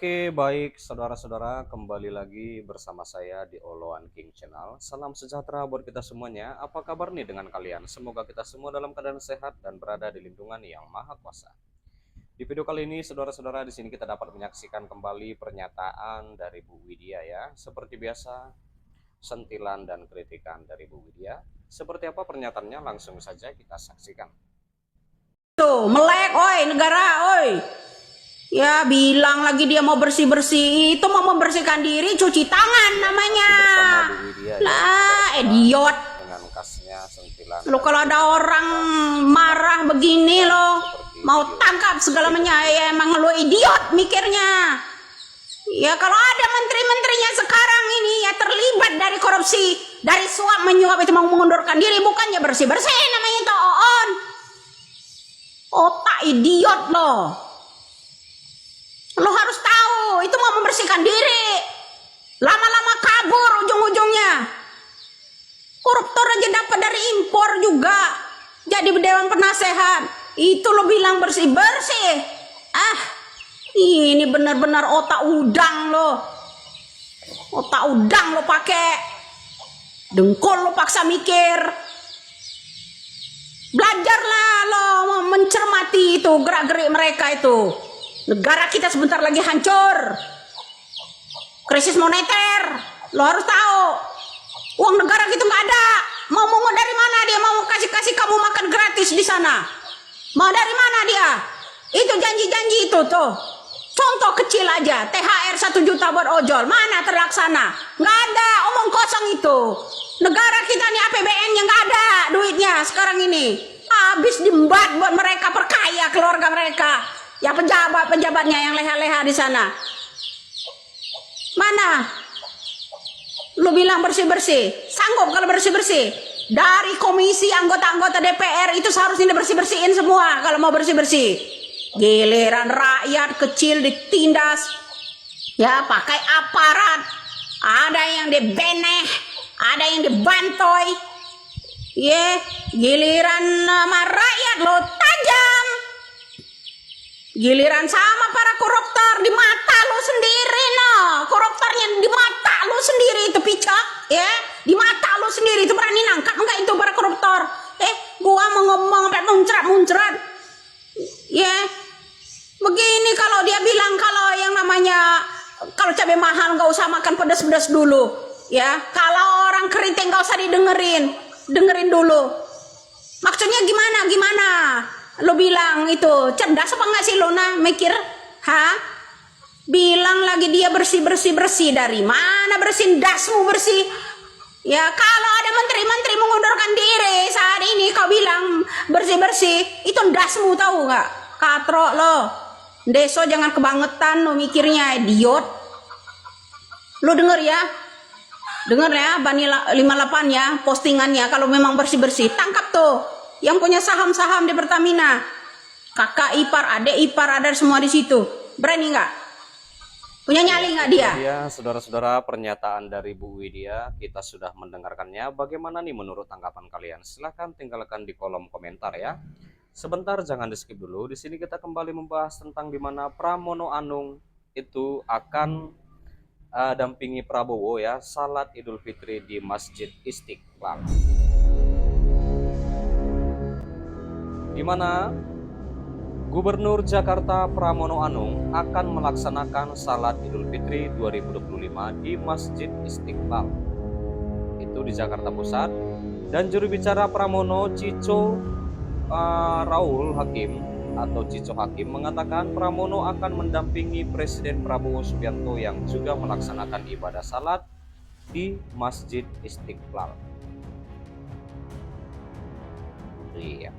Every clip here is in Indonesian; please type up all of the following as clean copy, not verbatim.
Oke, baik saudara-saudara, kembali lagi bersama saya di Oloan King Channel. Salam sejahtera buat kita semuanya. Apa kabar nih dengan kalian? Semoga kita semua dalam keadaan sehat dan berada di lindungan yang Maha Kuasa. Di video kali ini, saudara-saudara, di sini kita dapat menyaksikan kembali pernyataan dari Bu Widya ya. Seperti biasa, sentilan dan kritikan dari Bu Widya. Seperti apa pernyataannya? Langsung saja kita saksikan. Tuh, melek, oi, negara, oi. Ya, bilang lagi dia mau bersih-bersih. Itu mau membersihkan diri, cuci tangan namanya. Bersama Bu Widya Lah, ya, idiot. dengan kasnya sentilan. Lo kalau ada orang marah begini lo, mau video. tangkap segalanya, ya emang lo idiot mikirnya. Ya kalau ada menteri-menterinya sekarang ini ya terlibat dari korupsi, dari suap menyuap itu mau mengundurkan diri, bukannya bersih-bersih namanya itu on. Otak idiot lo. Lo harus tahu itu mau membersihkan diri. Lama-lama kabur ujung-ujungnya. Koruptor aja dapat dari impor juga. Jadi dewan penasehat. Itu lo bilang bersih-bersih. Ah, ini benar-benar otak udang lo. Otak udang lo pakai. Dengkul lo paksa mikir. Belajarlah lo mencermati itu gerak-gerik mereka itu. Negara kita sebentar lagi hancur. Krisis moneter. Lo harus tahu. Uang negara gitu nggak ada. Mau dari mana dia mau kasih kamu makan gratis di sana? Mau dari mana dia? Itu janji-janji itu tuh. Contoh kecil aja. THR 1 juta buat ojol. Mana terlaksana? Nggak ada. Omong kosong itu. Negara kita nih APBN-nya nggak ada duitnya sekarang ini. Habis diembat buat mereka perkaya keluarga mereka. Ya pejabat-pejabatnya yang leha-leha di sana. Mana? Lu bilang bersih-bersih. Sanggup kalau bersih-bersih? Dari komisi anggota-anggota DPR itu seharusnya bersih-bersihin semua kalau mau bersih-bersih. Giliran rakyat kecil ditindas. Ya pakai aparat. Ada yang dibeneh, ada yang dibantoy. Giliran sama rakyat lo tajam. Giliran sama para koruptor di mata lo sendiri no. Koruptornya di mata lo sendiri itu picok ya. Di mata lo sendiri itu berani nangkap enggak itu para koruptor? Gua mau ngomong sampai muncrat. Ya. Begini kalau dia bilang kalau yang namanya kalau cabai mahal nggak usah makan pedas-pedas dulu. Ya, kalau orang keriting nggak usah dengerin dulu. Maksudnya gimana? Lo bilang itu cerdas apa nggak sih lo mikir? Bilang lagi dia bersih dari mana bersih? Dasmu bersih. Ya kalau ada menteri-menteri mengundurkan diri saat ini kau bilang bersih itu dasmu tahu nggak? Katrok lo. Deso jangan kebangetan lo mikirnya idiot. Lo denger ya Bani 58 ya postingannya kalau memang bersih tangkap tuh yang punya saham-saham di Pertamina, kakak ipar, adik ipar ada semua di situ. Berani nggak? Punya nyali nggak dia? Ya, saudara-saudara, pernyataan dari Bu Widya kita sudah mendengarkannya. Bagaimana nih menurut tanggapan kalian? Silahkan tinggalkan di kolom komentar ya. Sebentar, jangan di skip dulu. Di sini kita kembali membahas tentang di mana Pramono Anung itu akan dampingi Prabowo ya salat Idul Fitri di Masjid Istiqlal. Di mana Gubernur Jakarta Pramono Anung akan melaksanakan salat Idul Fitri 2025 di Masjid Istiqlal. Itu di Jakarta Pusat. Dan juru bicara Pramono Cico Raul Hakim atau Cico Hakim mengatakan Pramono akan mendampingi Presiden Prabowo Subianto yang juga melaksanakan ibadah salat di Masjid Istiqlal. Iya.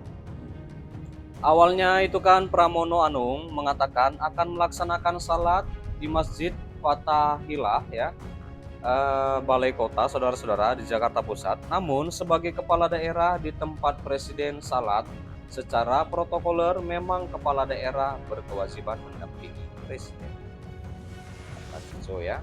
Awalnya itu kan Pramono Anung mengatakan akan melaksanakan salat di Masjid Fatahillah ya, Balai Kota saudara-saudara di Jakarta Pusat. Namun sebagai kepala daerah di tempat Presiden salat secara protokoler memang kepala daerah berkewajiban mendampingi Presiden. Ya.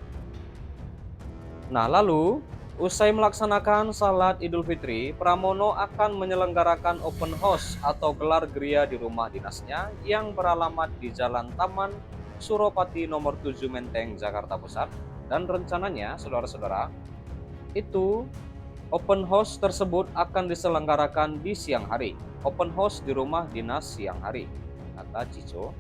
Nah lalu usai melaksanakan salat Idul Fitri, Pramono akan menyelenggarakan open house atau gelar geria di rumah dinasnya yang beralamat di Jalan Taman Suropati nomor 7 Menteng, Jakarta Pusat. Dan rencananya, saudara-saudara, itu open house tersebut akan diselenggarakan di siang hari. Open house di rumah dinas siang hari, kata Cico.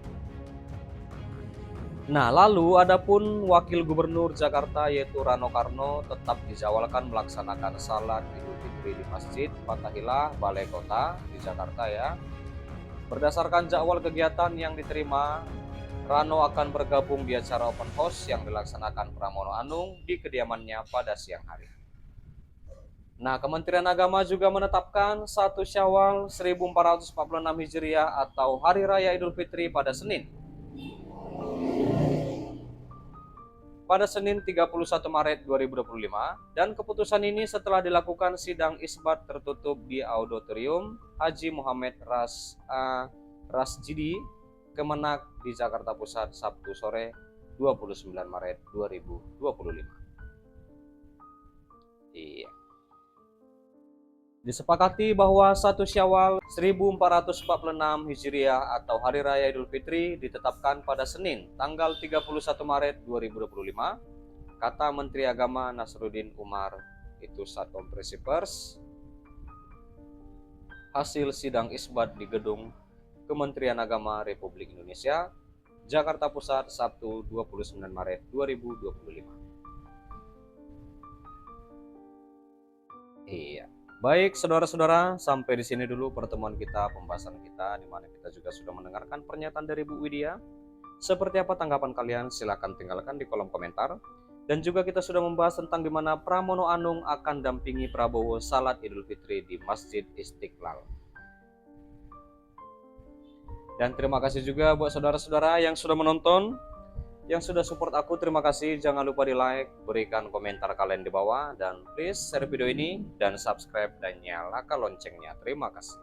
Nah, lalu adapun Wakil Gubernur Jakarta yaitu Rano Karno tetap dijadwalkan melaksanakan salat Idul Fitri di Masjid Fathahilah Balai Kota di Jakarta ya. Berdasarkan jadwal kegiatan yang diterima, Rano akan bergabung di acara open house yang dilaksanakan Pramono Anung di kediamannya pada siang hari. Nah, Kementerian Agama juga menetapkan 1 Syawal 1446 Hijriah atau Hari Raya Idul Fitri pada Senin 31 Maret 2025, dan keputusan ini setelah dilakukan sidang isbat tertutup di Auditorium Haji Muhammad Rasjidi Kemenak di Jakarta Pusat Sabtu sore 29 Maret 2025. Iya. Disepakati bahwa 1 Syawal 1446 Hijriah atau Hari Raya Idul Fitri ditetapkan pada Senin tanggal 31 Maret 2025, kata Menteri Agama Nasruddin Umar itu saat konferensi pers hasil sidang isbat di Gedung Kementerian Agama Republik Indonesia, Jakarta Pusat Sabtu 29 Maret 2025. Iya. Baik, saudara-saudara, sampai di sini dulu pertemuan kita, pembahasan kita, di mana kita juga sudah mendengarkan pernyataan dari Bu Widya. Seperti apa tanggapan kalian? Silahkan tinggalkan di kolom komentar. Dan juga kita sudah membahas tentang di mana Pramono Anung akan dampingi Prabowo salat Idul Fitri di Masjid Istiqlal. Dan terima kasih juga buat saudara-saudara yang sudah menonton. Yang sudah support aku, terima kasih. Jangan lupa di like, berikan komentar kalian di bawah, dan please share video ini dan subscribe dan nyalakan loncengnya. Terima kasih.